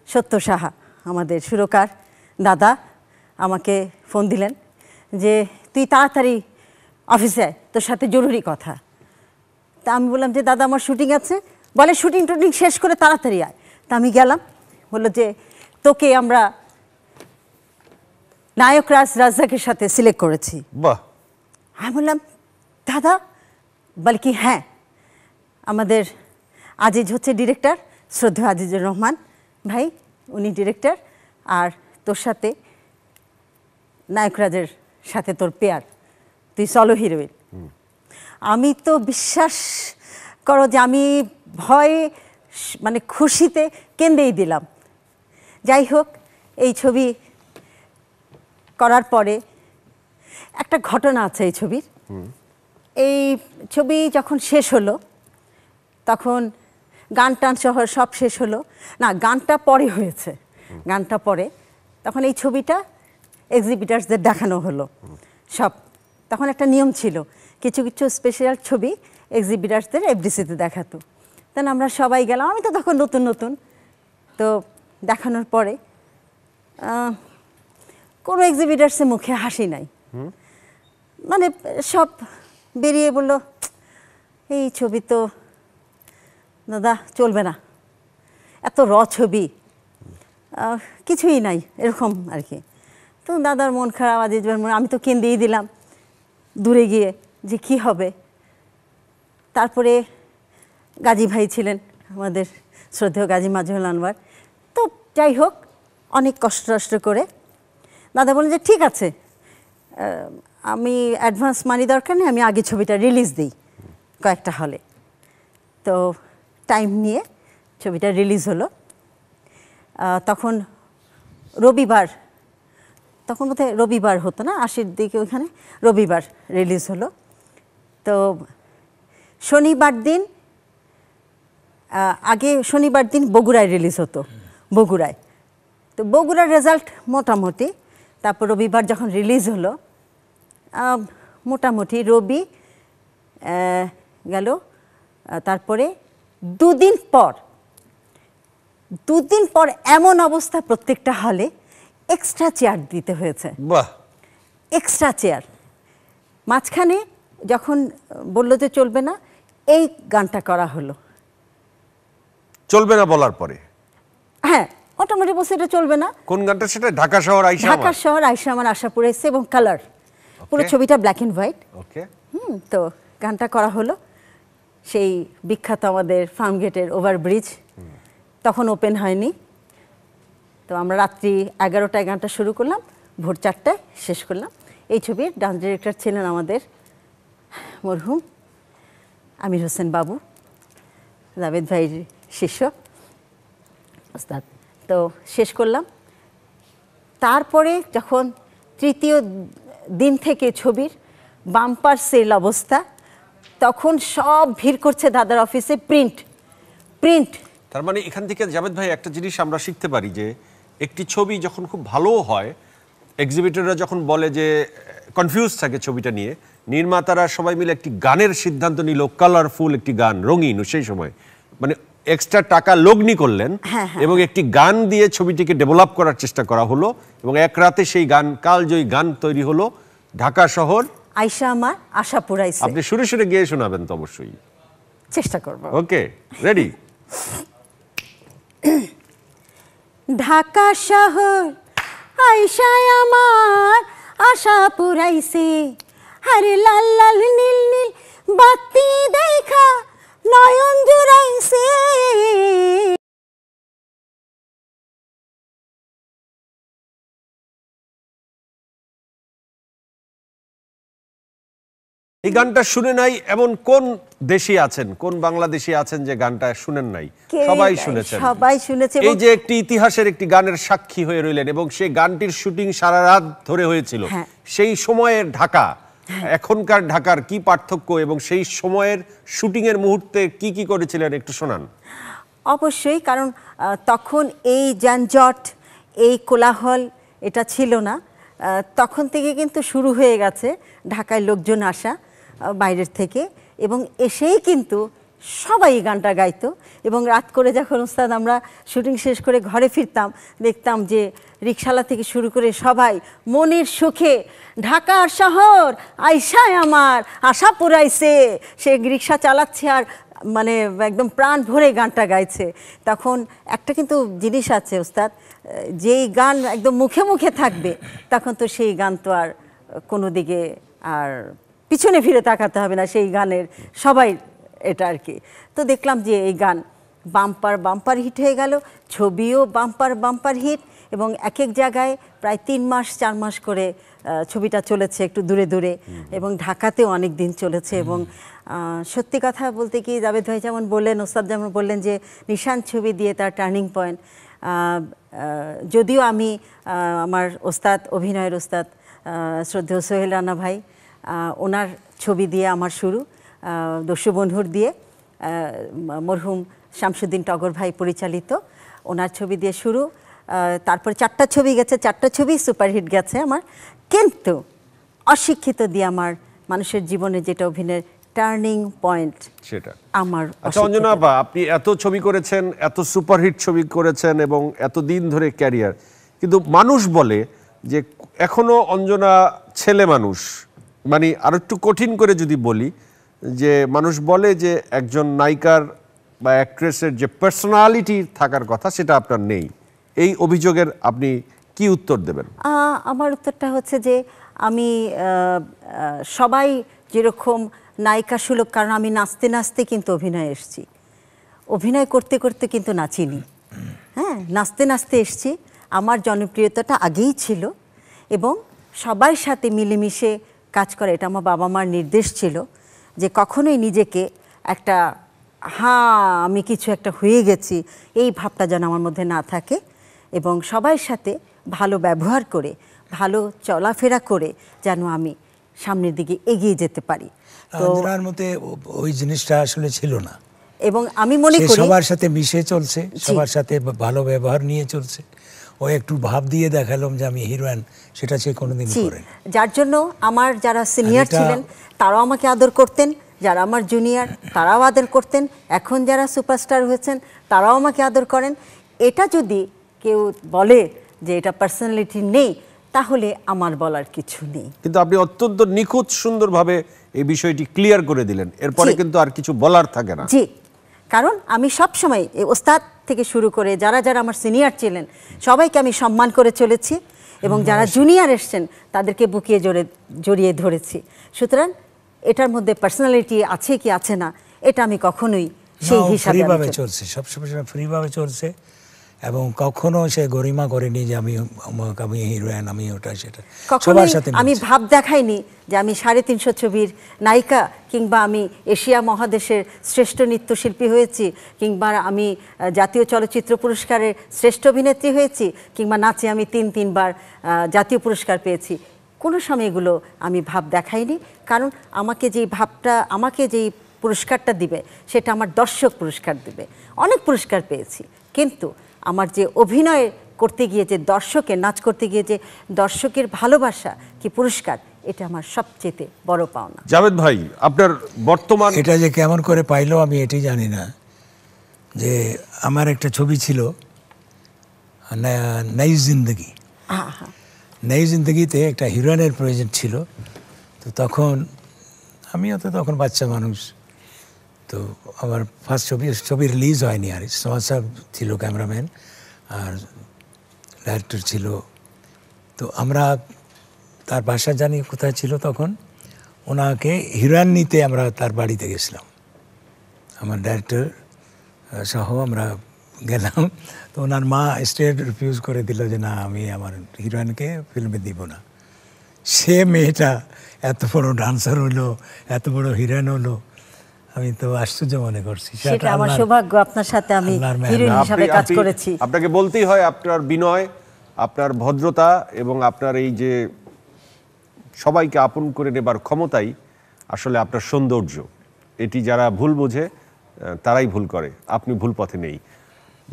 সত্য সাহা, আমাদের সুরকার দাদা, আমাকে ফোন দিলেন যে তুই তাড়াতাড়ি অফিসে আয়, তোর সাথে জরুরি কথা। তা আমি বললাম যে দাদা আমার শুটিং আছে, বলে শুটিং টুটিং শেষ করে তাড়াতাড়ি আয়। তা আমি গেলাম, বললো যে তোকে আমরা নায়ক রাজ্জাকের সাথে সিলেক্ট করেছি।
বাহ।
আমি বললাম দাদা, বলে কি হ্যাঁ, আমাদের আজিজ হচ্ছে ডিরেক্টর, শ্রদ্ধেয় আজিজুর রহমান ভাই উনি ডিরেক্টর, আর তোর সাথে নায়করাজের সাথে তোর পেয়ার, তুই সলো হিরোইন। আমি তো বিশ্বাস করো যে আমি ভয়ে মানে খুশিতে কেঁদেই দিলাম। যাই হোক, এই ছবি করার পরে একটা ঘটনা আছে এই ছবির। এই ছবি যখন শেষ হলো তখন গান টান সহ সব শেষ হলো, না গানটা পরে হয়েছে, গানটা পরে, তখন এই ছবিটা এক্সিবিটার্সদের দেখানো হলো সব। তখন একটা নিয়ম ছিল, কিছু কিছু স্পেশাল ছবি এক্সিবিটার্সদের এফডিসিতে দেখাতো। তখন আমরা সবাই গেলাম, আমি তো তখন নতুন নতুন, তো দেখানোর পরে কোনো এক্সিবিটার্সের মুখে হাসি নাই, মানে সব বেরিয়ে বললো এই ছবি তো দাদা চলবে না, এত ছবি, কিছুই নাই, এরকম আর কি। তো দাদার মন খারাপ, আজিজ ভাইয়ের মন, আমি তো কেঁদেই দিলাম দূরে গিয়ে যে কি হবে। তারপরে গাজী ভাই ছিলেন আমাদের শ্রদ্ধেয় গাজী মাজহুল আনোয়ার, তো যাই হোক অনেক কষ্ট করে দাদা বলেন যে ঠিক আছে, আমি অ্যাডভান্স মানি দরকার নেই, আমি আগে ছবিটা রিলিজ দিই কয়েকটা হলে। তো টাইম নিয়ে ছবিটা রিলিজ হলো। তখন রবিবার, তখন বোধহয় রবিবার হতো না, 80-র দিকে ওইখানে রবিবার রিলিজ হলো। তো শনিবার দিন, আগে শনিবার দিন বগুড়ায় রিলিজ হতো, বগুড়ায়। তো বগুড়ার রেজাল্ট মোটামুটি, তারপর রবিবার যখন রিলিজ হলো মোটামুটি রবি গেল, তারপরে দুদিন পর এমন অবস্থা প্রত্যেকটা হলে এক্সট্রা চেয়ার দিতে হয়েছে।
বাহ।
Extra chair. মাঝখানে যখন বললো যে চলবে না, এই গানটা করা হলো।
চলবে না বলার পরে
হ্যাঁ, অটোমেটিক বলছে এটা চলবে না।
কোন গানটা সেটা? ঢাকা শহর আইসা
ঢাকা শহর আইসা আমার আশাপুর এসে, এবং কালার, পুরো ছবিটা ব্ল্যাক অ্যান্ড হোয়াইট।
ওকে।
তো গানটা করা হলো, সেই বিখ্যাত আমাদের ফার্মগেটের ওভারব্রিজ তখন ওপেন হয়নি। তো আমরা রাত্রি 11টায় গানটা শুরু করলাম, ভোর 4টায় শেষ করলাম। এই ছবির ডান্স ডিরেক্টর ছিলেন আমাদের মরহুম আমির হোসেন বাবু, জাভেদ ভাইয়ের শিষ্য ওস্তাদ। তো শেষ করলাম। তারপরে যখন তৃতীয় দিন থেকে ছবির বাম্পার সেল অবস্থা, তখন সব ভিড় করছে দাদার অফিসে, প্রিন্ট।
তার মানে এখান থেকে জাভেদ ভাই একটা জিনিস আমরা শিখতে পারি যে একটি ছবি যখন খুব ভালো হয়, এক্সিবিটররা যখন বলে যে কনফিউজ থাকে ছবিটা নিয়ে, নির্মাতারা সবাই মিলে একটি গানের সিদ্ধান্ত নিল, কালারফুল একটি গান, রঙিন, সেই সময় মানে এক্সট্রা টাকা লগ্নি করলেন এবং একটি গান দিয়ে ছবিটিকে ডেভেলপ করার চেষ্টা করা হলো, এবং এক রাতে সেই গান, কালজয়ী গান তৈরি হলো, ঢাকা শহর
আইসা আমার আশাপুর আইসে।
আপনি সুরে গিয়ে শোনাবেন তো অবশ্যই,
চেষ্টা করব।
ওকে, রেডি?
ঢাকা শহর আইসায় আমার আশা পুরাইছে, আরে লাল লাল নীল নীল বাতি দেখা নয়ন জুড়াইছে।
এই গানটা শুনে নাই এমন কোন দেশি আছেন, কোন বাংলাদেশি আছেন যে গানটা শুনেন নাই? সবাই শুনেছেন,
সবাই শুনেছে।
এই যে একটি ইতিহাসের একটি গানের সাক্ষী হয়ে রইলেন, এবং সেই গানটির শুটিং সারা রাত ধরে হয়েছিল। সেই সময়ের ঢাকা, এখনকার ঢাকার কি পার্থক্য, এবং সেই সময়ের শুটিং এর মুহূর্তে কি কি করেছিলেন একটু শোনান।
অবশ্যই, কারণ তখন এই যানজট, এই কোলাহল এটা ছিল না। তখন থেকে কিন্তু শুরু হয়ে গেছে ঢাকায় লোকজন আসা বাইরের থেকে, এবং এসেই কিন্তু সবাই গানটা গাইতো। এবং রাত করে যখন ওস্তাদ আমরা শুটিং শেষ করে ঘরে ফিরতাম, দেখতাম যে রিকশালা থেকে শুরু করে সবাই মনের সুখে ঢাকার শহর আইসায় আমার আশা পুরাইছে, সে রিকশা চালাচ্ছে আর মানে একদম প্রাণ ভরে গানটা গাইছে, তখন একটা কিন্তু জিনিস আছে ওস্তাদ, যেই গান একদম মুখে মুখে থাকবে তখন তো সেই গান তো আর কোনো দিকে আর পিছনে ফিরে তাকাতে হবে না, সেই গানের সবাই এটা আর কি। তো দেখলাম যে এই গান বাম্পার বাম্পার হিট হয়ে গেল, ছবিও বাম্পার বাম্পার হিট, এবং এক এক জায়গায় প্রায় 3 মাস 4 মাস করে ছবিটা চলেছে একটু দূরে দূরে, এবং ঢাকাতেও অনেক দিন চলেছে। এবং সত্যি কথা বলতে কি, জাভেদ ভাই যেমন বললেন, ওস্তাদ যেমন বললেন যে নিশান ছবি দিয়ে তার টার্নিং পয়েন্ট, যদিও আমি আমার ওস্তাদ, অভিনয়ের ওস্তাদ শ্রদ্ধেয় সোহেল রানা ভাই, ওনার ছবি দিয়ে আমার শুরু, দস্যু বন্ধুর দিয়ে, মরহুম শামসুদ্দিন টগর ভাই পরিচালিত ওনার ছবি দিয়ে শুরু, তারপরে 4টা ছবি গেছে, 4টা ছবি সুপারহিট গেছে আমার, কিন্তু অশিক্ষিত দিয়ে আমার মানুষের জীবনে যেটা অভিনয়ের টার্নিং পয়েন্ট
সেটা
আমার।
আচ্ছা অঞ্জনা আপা, আপনি এত ছবি করেছেন, এত সুপারহিট ছবি করেছেন এবং এত দিন ধরে ক্যারিয়ার, কিন্তু মানুষ বলে যে এখনো অঞ্জনা ছেলে মানুষ, মানে আর একটু কঠিন করে যদি বলি, যে মানুষ বলে যে একজন নায়িকার বা অ্যাক্ট্রেসের যে পার্সোনালিটি থাকার কথা সেটা আপনার নেই। এই অভিযোগের আপনি কি উত্তর দেবেন?
আমার উত্তরটা হচ্ছে যে আমি সবাই যেরকম নায়িকা সুলভ, কারণ আমি নাচতে নাচতে কিন্তু অভিনয়ে এসেছি, অভিনয় করতে করতে কিন্তু নাচিনি, হ্যাঁ নাচতে নাচতে এসেছি। আমার জনপ্রিয়তাটা আগেই ছিল এবং সবার সাথে মিলেমিশে কাজ করে, এটা আমার বাবা মার নির্দেশ ছিল যে কখনোই নিজেকে একটা আমি কিছু একটা হয়ে গেছি এই ভাবটা যেন আমার মধ্যে না থাকে, এবং সবার সাথে ভালো ব্যবহার করে, ভালো চলাফেরা করে যেন আমি সামনের দিকে এগিয়ে যেতে পারি। তো
অঞ্জনার মতে ওই জিনিসটা আসলে ছিল না,
এবং আমি মনে করি
সবার সাথে মিশে চলছে, সবার সাথে ভালো ব্যবহার নিয়ে চলছে। ও একটু ভাব দিয়ে দেখালাম যে আমি হিরোইন, সেটা সে কোনোদিন করেনি।
যার জন্য আমার যারা সিনিয়র ছিলেন তারাও আমাকে আদর করতেন, যারা আমার জুনিয়র তারাও আদর করতেন, এখন যারা সুপারস্টার হয়েছেন তারাও আমাকে আদর করেন। এটা যদি কেউ বলে যে এটা পার্সোনালিটি নেই, তাহলে আমার বলার কিছু নেই।
কিন্তু আপনি অত্যন্ত নিখুঁত সুন্দরভাবে এই বিষয়টি ক্লিয়ার করে দিলেন, এরপরে কিন্তু আর কিছু বলার থাকে না।
জি, কারণ আমি সব সময় ওস্তাদ থেকে শুরু করে যারা যারা আমার সিনিয়র ছিলেন সবাইকে আমি সম্মান করে চলেছি, এবং যারা জুনিয়র এসছেন তাদেরকে বুকিয়ে জড়িয়ে ধরেছি। সুতরাং এটার মধ্যে পার্সোনালিটি আছে কি আছে না, এটা আমি কখনোই সেই হিসাবে
ফ্রিভাবে চলছে, সবসময় ফ্রিভাবে চলছে, এবং কখনো সে গরিমা করেনি যে আমি হিরোইন, আমি ওটা সেটা।
সবার সাথে আমি ভাব দেখাইনি যে আমি 350 ছবির নায়িকা, কিংবা আমি এশিয়া মহাদেশের শ্রেষ্ঠ নৃত্যশিল্পী হয়েছি, কিংবা আমি জাতীয় চলচ্চিত্র পুরস্কারের শ্রেষ্ঠ অভিনেত্রী হয়েছি, কিংবা নাচে আমি 3 বার জাতীয় পুরস্কার পেয়েছি। কোনো সময় এগুলো আমি ভাব দেখাইনি, কারণ আমাকে যেই পুরস্কারটা দিবে সেটা আমার দর্শক পুরস্কার দিবে। অনেক পুরস্কার পেয়েছি, কিন্তু আমার যে অভিনয় করতে গিয়ে যে দর্শকের, নাচ করতে গিয়ে যে দর্শকের ভালোবাসা কি পুরস্কার, এটা আমার সবচেয়ে বড় পাওনা।
জাভেদ ভাই, আপনার বর্তমান
এটা যে কেমন করে পাইলো আমি এটি জানি না, যে আমার একটা ছবি ছিল নই জিন্দগি, নই জিন্দগিতে একটা হিরোইনের প্রয়োজন ছিল। তো তখন আমিও তো তখন বাচ্চা মানুষ, তো আমার ফার্স্ট ছবি রিলিজ হয়নি, আর সমাজ সাহেব ছিল ক্যামেরাম্যান আর ডাইরেক্টর ছিল। তো আমরা তার বাসা জানি কোথায় ছিল, তখন ওনাকে হিরোইন নিতে আমরা তার বাড়িতে গেছিলাম, আমার ডাইরেক্টর সহ আমরা গেলাম। তো ওনার মা স্ট্রেট রিফিউজ করে দিল যে না, আমি আমার হিরোইনকে ফিল্মে দিব না। সে মেয়েটা এত বড় ডান্সার হলো, এত বড় হিরোইন হলো, আমি তো আশ্চর্য মনে করছি।
সেটা আমার সৌভাগ্য, আপনার সাথে আমি হিরোইন হিসেবে কাজ করেছি।
আপনাকে বলতেই হয়, আপনার বিনয়, আপনার ভদ্রতা এবং আপনার এই যে সবাইকে আপন করে নেবার ক্ষমতাই আসলে আপনার সৌন্দর্য। এটি যারা ভুল বোঝে তারাই ভুল করে, আপনি ভুল পথে নেই।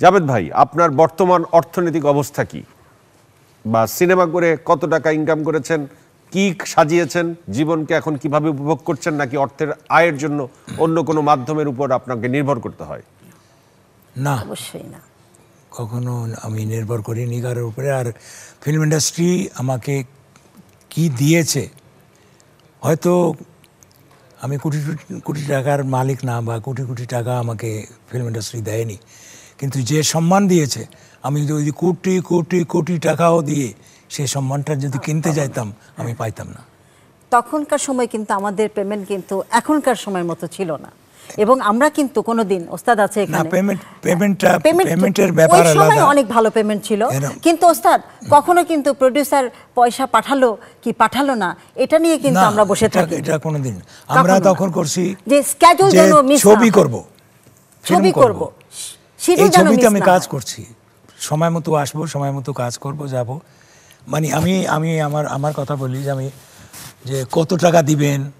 জাভেদ ভাই, আপনার বর্তমান অর্থনৈতিক অবস্থা কি, বা সিনেমা করে কত টাকা ইনকাম করেছেন, কি সাজিয়েছেন, জীবনকে এখন কিভাবে উপভোগ করছেন, নাকি অর্থের আয়ের জন্য অন্য কোনো মাধ্যমের উপর আপনাকে নির্ভর করতে হয়?
না,
অবশ্যই না,
কখনো আমি নির্ভর করিনি কারোর উপরে। আর ফিল্ম ইন্ডাস্ট্রি আমাকে কি দিয়েছে, হয়তো আমি কোটি কোটি টাকার মালিক না, বা কোটি কোটি টাকা আমাকে ফিল্ম ইন্ডাস্ট্রি দেয়নি, কিন্তু যে সম্মান দিয়েছে, আমি যদি কোটি কোটি কোটি টাকাও দিয়ে সেই সম্মানটা যদি কিনতে যাইতাম, আমি পাইতাম না।
তখনকার সময় কিন্তু আমাদের পেমেন্ট কিন্তু এখনকার সময়ের মতো ছিল না, এবং আমরা কিন্তু কোনোদিন, ওস্তাদ আছে
না,
এখানে,
পেমেন্টের ব্যাপার
ওই সময়
আলাদা।
অনেক ভালো পেমেন্ট ছিল, কিন্তু ওস্তাদ কখনো কিন্তু প্রোডিউসার পয়সা পাঠালো কি পাঠালো না এটা নিয়ে কিন্তু
না,
আমরা বসে থাকি।
এটা কোনোদিন আমরা
কখনো না।
তখন করছি
যে schedule
যে
যেন miss না
ছবি
হয়।
করব,
ছবি করব,
এই ছবিতে আমি কাজ করছি, সময় মতো আসবো, সময় মতো কাজ করব, যাব। মানে আমি আমার কথা বলি যে আমি যে কত টাকা দিবেন,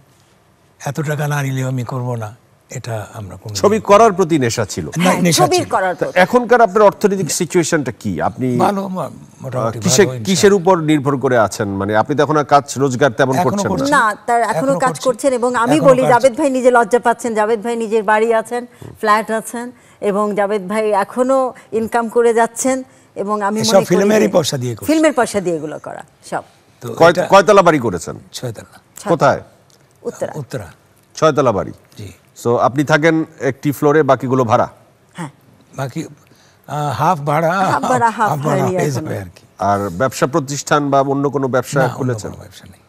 এত টাকা না নিলেও আমি করব না, এটা আমরা কোনো
ছবি করার প্রতি নেশা ছিল।
নেশা
ছবির
ছিল।
করার
তো এখনকার আপনার অর্থনৈতিক সিচুয়েশনটা কি? আপনি
ভালো, মোটামুটি ভালো,
কিসের উপর নির্ভর করে আছেন? মানে আপনি তো এখন আর কাজ রোজগার তেমন
এখনো
করছেন
করছি।
না।
না, তার এখনো
এখনো
কাজ
করছি।
করছেন, এবং আমি
এখনো
বলি
কাজ-
জাভেদ ভাই নিজে লজ্জা পাচ্ছেন, জাভেদ ভাই নিজের বাড়ি আছেন, ফ্ল্যাট আছেন, এবং জাভেদ ভাই এখনো ইনকাম করে যাচ্ছেন, এবং আমি
এসব
মনে করি
ফিল্মেরই
যে
পয়সা দিয়ে করছি।
ফিল্মের পয়সা দিয়ে এগুলো করা সব।
তো
কয়- কয়তলা বাড়ি করেছেন?
6 তলা,
কোথায়?
উত্তরা।
উত্তরা।
6 তলা বাড়ি।
জি।
সো আপনি থাকেন একটি ফ্লোরে, বাকিগুলো ভাড়া?
হ্যাঁ,
বাকি হাফ ভাড়া,
হাফ ভাড়া, হাফ
হাফ ভাড়া
ভাড়ি
পেয়ে
এখনো।
যাবে আর কি।
আর ব্যবসা প্রতিষ্ঠান বা অন্য কোনো ব্যবসা
না, অন্য
খুলেছেন?
কোনো ব্যবসা নেই,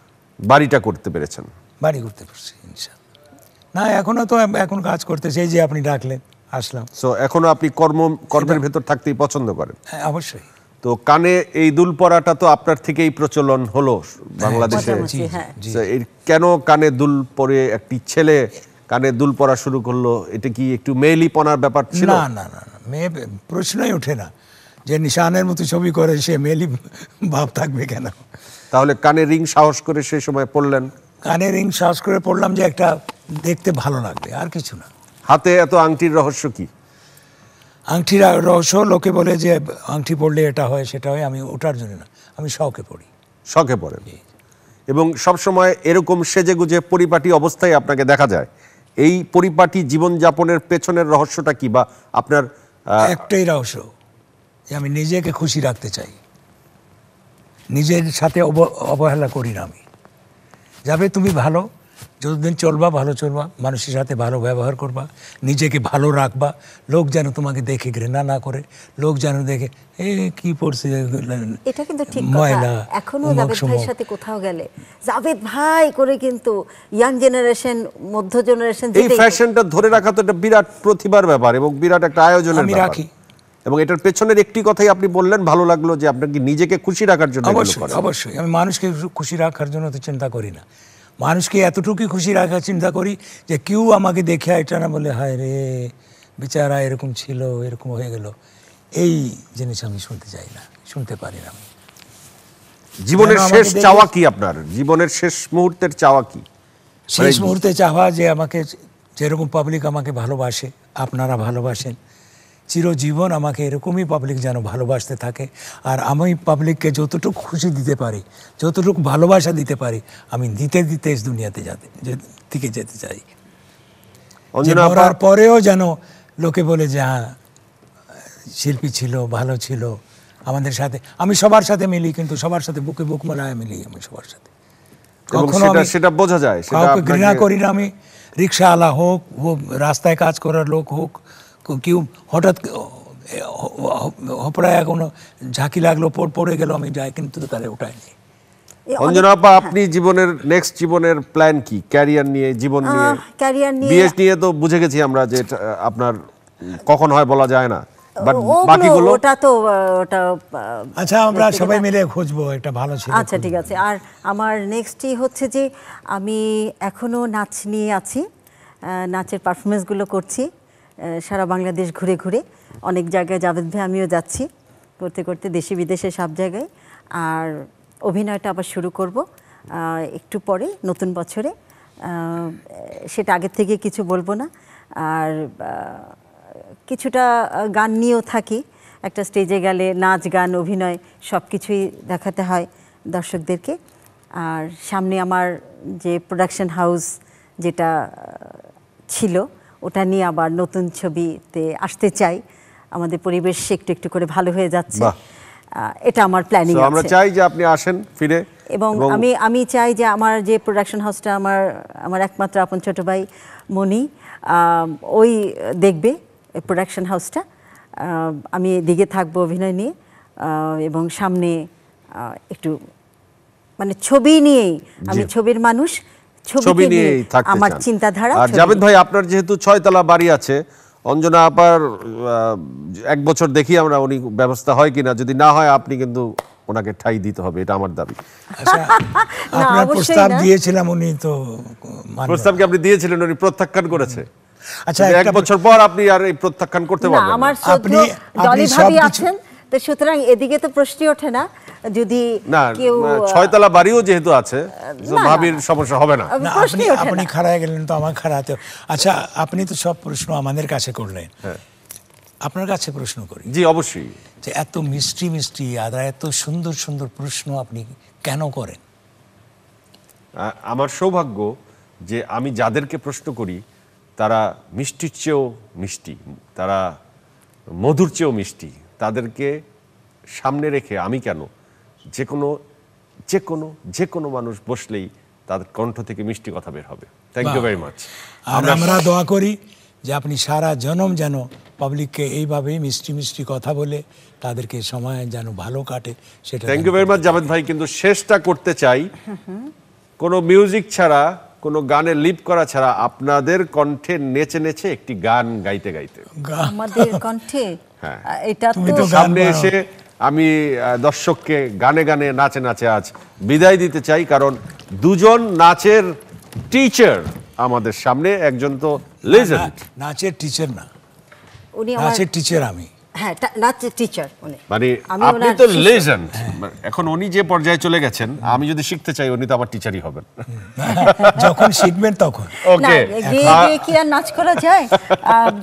বাড়িটা করতে পেরেছেন?
বাড়ি করতে পারছি ইনশাআল্লাহ। না, এখনো তো এখন কাজ করতেছে, এই যে আপনি ডাকলেন, আসলাম।
সো এখনো আপনি কর্মের ভেতর থাকতেই পছন্দ করেন?
হ্যাঁ, অবশ্যই।
তো কানে এই দুল পরাটা তো আপনার থেকেই প্রচলন হলো বাংলাদেশে।
মোটামুটি, হ্যাঁ।
So, কেন কানে দুল পরে একটি ছেলে কানে দুল পরা শুরু করলো? এটা কি একটু মেয়েলিপনার ব্যাপার ছিল?
না না না না, মেয়ে প্রশ্নই ওঠে না, যে নিশানের মতো ছবি করে সে মেলি ভাব থাকবে কেন?
তাহলে কানে রিং সাহস করে সেই সময় পড়লেন?
কানে রিং সাহস করে পড়লাম যে একটা দেখতে ভালো লাগবে, আর কিছু না।
হাতে এত আংটির রহস্য কি?
আংটির রহস্য, লোকে বলে যে আংটি পড়লে এটা হয় সেটা হয়, আমি ওটার জন্য না, আমি শখে পড়ি।
শখে পড়েন, এবং সবসময় এরকম সেজেগুজে পরিপাটি অবস্থায় আপনাকে দেখা যায়। এই পরিপাটি জীবনযাপনের পেছনের রহস্যটা কি? বা আপনার
একটাই রহস্য, যে আমি নিজেকে খুশি রাখতে চাই, নিজের সাথে অবহেলা করি না আমি। যাবে তুমি ভালো, যতদিন চলবা ভালো চলবা, মানুষের সাথে ভালো ব্যবহার করবা, নিজেকে ভালো রাখবা, লোক যেন তোমাকে দেখে ঘৃণা না করে, লোক যেন দেখে এ কি পড়ছে,
এটা কিন্তু ঠিক কথা।
ময়লা,
এখনো
অমুক
জাভেদ ভাইয়ের
সমক।
সাথে কোথাও গেলে জাভেদ ভাই করে কিন্তু ইয়াং জেনারেশন, মধ্য জেনারেশন
এই ফ্যাশনটা ধরে রাখা তো একটা বিরাট প্রতিভার ব্যাপার এবং বিরাট একটা আয়োজনের
আমি
ব্যাপার।
রাখি।
এবং এটার পেছনের একটি কথাই আপনি বললেন, ভালো লাগলো, যে আপনাকে নিজেকে খুশি রাখার জন্য এগুলো
অবশ্যই
করেন।
অবশ্যই, আমি মানুষকে খুশি রাখার জন্য তো চিন্তা করি না, মানুষকে এতটুকুই খুশি রাখার চিন্তা করি যে কেউ আমাকে দেখে এটা না বলে হায় রে বেচারা এরকম ছিল, এরকম হয়ে গেল, এই জিনিস আমি শুনতে চাই না, শুনতে পারি না আমি।
জীবনের
যেন আমাকে
শেষ
দেখে-
চাওয়া কি আপনার? জীবনের শেষ মুহূর্তের চাওয়া কি?
শেষ মুহূর্তে চাওয়া যে আমাকে যেরকম পাবলিক আমাকে ভালোবাসে, আপনারা ভালোবাসেন, চিরজীবন আমাকে এরকমই পাবলিক যেন ভালোবাসতে থাকে, আর আমি পাবলিককে যতটুকু খুশি দিতে পারি, যতটুকু ভালোবাসা দিতে পারি, আমি দিতে দিতে এই দুনিয়াতে থেকে যেতে চাই। যে
অঞ্জনা আপা,
মরার পরেও যেন লোকে বলে যে হ্যাঁ শিল্পী ছিল, ভালো ছিল আমাদের সাথে। আমি সবার সাথে মিলি, কিন্তু সবার সাথে বুকে বুক মারায় মিলি আমি সবার সাথে।
এবং
কখনো আমি
সেটা বোঝা যায়, সেটা
কাউকে ঘৃণা
আপনাকে-
করি না আমি। রিক্সাওয়ালা হোক, রাস্তায় কাজ করার লোক হোক, কেউ হঠাৎ হপড়ায় কোনো ঝাঁকি লাগলো, পড়ে গেল, আমি যাই কিন্তু তারে ওঠাই নেই।
অঞ্জনা আপা, আপনি জীবনের প্ল্যান কি? ক্যারিয়ার নিয়ে, জীবন নিয়ে,
ক্যারিয়ার নিয়ে
বিয়ে নিয়ে তো বুঝে গেছি আমরা যে এটা আপনার কখন হয় বলা যায় না, বাট বাকিগুলো
ওটা তো ওটা
আচ্ছা, আমরা সবাই মিলে খুঁজবো একটা ভালো ছেলে।
আচ্ছা, ঠিক আছে। আর আমার নেক্সটই হচ্ছে যে আমি এখনো নাচ নিয়ে আছি, নাচের পারফরমেন্সগুলো করছি সারা বাংলাদেশ ঘুরে ঘুরে, অনেক জায়গায় জাভেদ ভাই আমিও যাচ্ছি, করতে করতে দেশে বিদেশে সব জায়গায়। আর অভিনয়টা আবার শুরু করব একটু পরে, নতুন বছরে। সেটা আগের থেকে কিছু বলবো না। আর কিছুটা গান নিয়েও থাকি, একটা স্টেজে গেলে নাচ গান অভিনয় সব কিছুই দেখাতে হয় দর্শকদেরকে। আর সামনে আমার যে প্রোডাকশন হাউস যেটা ছিল, ওটা নিয়ে আবার নতুন ছবিতে আসতে চাই। আমাদের পরিবেশ একটু একটু করে ভালো হয়ে যাচ্ছে,
বাহ।
এটা আমার প্ল্যানিং
So, আমরা
আছে।
চাই যে আপনি আসেন ফিরে
এবং আমি চাই যে আমার যে প্রোডাকশন হাউসটা আমার একমাত্র আপন ছোট ভাই মনি ওই দেখবে প্রোডাকশন হাউসটা। আমি দিকে থাকবো অভিনয় নিয়ে, এবং সামনে একটু মানে ছবি নিয়েই, আমি ছবির মানুষ,
ছবি নিয়েই থাকতে
আমার
চান।
চিন্তাধারা।
আর জাভেদ ভাই, আপনার যেহেতু 6 তলা বাড়ি আছে, অঞ্জনা আপার 1 বছর দেখি আমরা উনি ব্যবস্থা হয় কিনা, যদি না হয় আপনি কিন্তু ওনাকে ঠাই দিতে হবে, এটা আমার দাবি।
আচ্ছা, আপনার
অবশ্যই
প্রস্তাব
না।
দিয়েছিলাম, উনি তো মানবেন না।
প্রস্তাবকে আপনি দিয়েছিলেন, উনি প্রত্যাখ্যান করেছে।
আচ্ছা,
কিন্তু 1
একটা
বছর পর আপনি আর এই প্রত্যাখ্যান করতে
না,
পারবেন না।
আমার
আপনি
ডলি ভাবি
সবকিছু-
আছেন, তো সুতরাং এদিকে তো প্রশ্নই ওঠে না। যদি
না,
কেউ
6 তলা বাড়িও যেহেতু আছে, তো
না,
ভাবির সমস্যা হবে না।
না,
প্রশ্নই ওঠে
আপনি
না।
খাড়ায় গেলেন তো আমার খাড়াতে। আচ্ছা, আপনি তো সব প্রশ্ন আমাদের কাছে করলেন,
হ্যাঁ।
আপনার কাছে প্রশ্ন করি
জি, অবশ্যই।
যে এত মিষ্টি মিষ্টি আর এত সুন্দর সুন্দর প্রশ্ন আপনি কেন করেন?
আমার সৌভাগ্য যে আমি যাদেরকে প্রশ্ন করি তারা মিষ্টির চেয়েও মিষ্টি, তারা মধুর চেয়েও মিষ্টি। তাদেরকে সামনে রেখে আমি কেন, যে কোনো মানুষ বসলেই তাদের কণ্ঠ থেকে মিষ্টি কথা বের হবে। Thank you very much.
আর আমরা দোয়া করি যে আপনি সারা জনম যেন পাবলিককে এইভাবেই মিষ্টি মিষ্টি কথা বলে তাদেরকে সময় যেন ভালো কাটে, সেটা।
Thank you very much Javed ভাই। কিন্তু শেষটা করতে চাই কোনো মিউজিক ছাড়া, কোনো গানে লিপ করা ছাড়া, আপনাদের কণ্ঠে নেচে নেচে একটি গান গাইতে গাইতে
আমাদের কণ্ঠে
হ্যাঁ।
এটা
তুমি
তো
তো গান
সামনে
গাও।
এসে আমি দর্শককে গানে গানে নাচে নাচে আজ বিদায় দিতে চাই, কারণ দুজন নাচের টিচার আমাদের সামনে। একজন তো লেজেন্ড,
নাচের টিচার না,
উনি আমার,
নাচের টিচার আমি।
হ্যাঁ, নাচের টিচার উনি।
মানে
আমি
আপনি
ওনার
তো
শিষ্য।
লেজেন্ড। এখন উনি যে পর্যায়ে চলে গেছেন, আমি যদি শিখতে চাই উনি তো আমার টিচারই হবেন।
যখন শিখবেন তখন।
না,
ওকে,
গিয়ে কি আর নাচ করা যায়?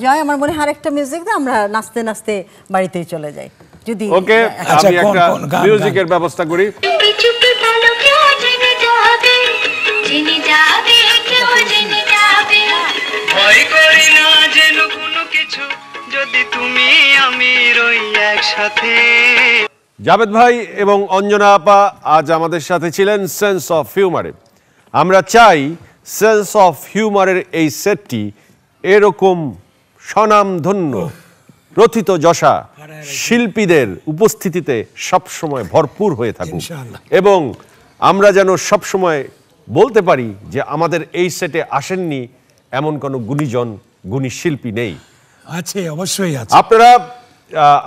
জয়, আমার মনে হয় আরেকটা মিউজিক দিয়ে আমরা নাচতে নাচতে বাড়িতেই চলে যাই যদি।
ওকে,
আচ্ছা,
আমি একটা
কোন গান?
মিউজিকের ব্যবস্থা করি।
চুপি চুপি ভালো কেউ জেনে যাবে, জেনে যাবে, কেউ জেনে যাবে।
ভয় করি না যেন কোনো কিছু, যদি তুমি আমি রই একসাথে।
জাভেদ ভাই এবং অঞ্জনা আপা আজ আমাদের সাথে ছিলেন সেন্স অফ হিউমারে। আমরা চাই সেন্স অফ হিউমারের এই সেটটি এরকম স্বনামধন্য প্রথিত যশা শিল্পীদের উপস্থিতিতে সবসময় ভরপুর হয়ে থাকুক,
ইনশাআল্লাহ।
এবং আমরা যেন সবসময় বলতে পারি যে আমাদের এই সেটে আসেননি এমন কোনো গুণী শিল্পী নেই।
আছে, অবশ্যই আছে।
আপনারা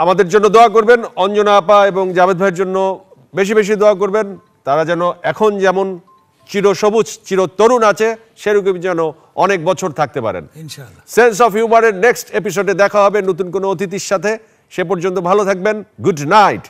আমাদের জন্য দোয়া করবেন, অঞ্জনা আপা এবং জাভেদ ভাইয়ের জন্য বেশি বেশি দোয়া করবেন। তারা যেন এখন যেমন চিরসবুজ চিরতরুণ আছে, সেরকম যেন অনেক বছর থাকতে পারেন।
ইনশাআল্লাহ।
সেন্স অফ হিউমারের নেক্সট এপিসোডে দেখা হবে নতুন কোনো অতিথির সাথে। সে পর্যন্ত ভালো থাকবেন। Good night.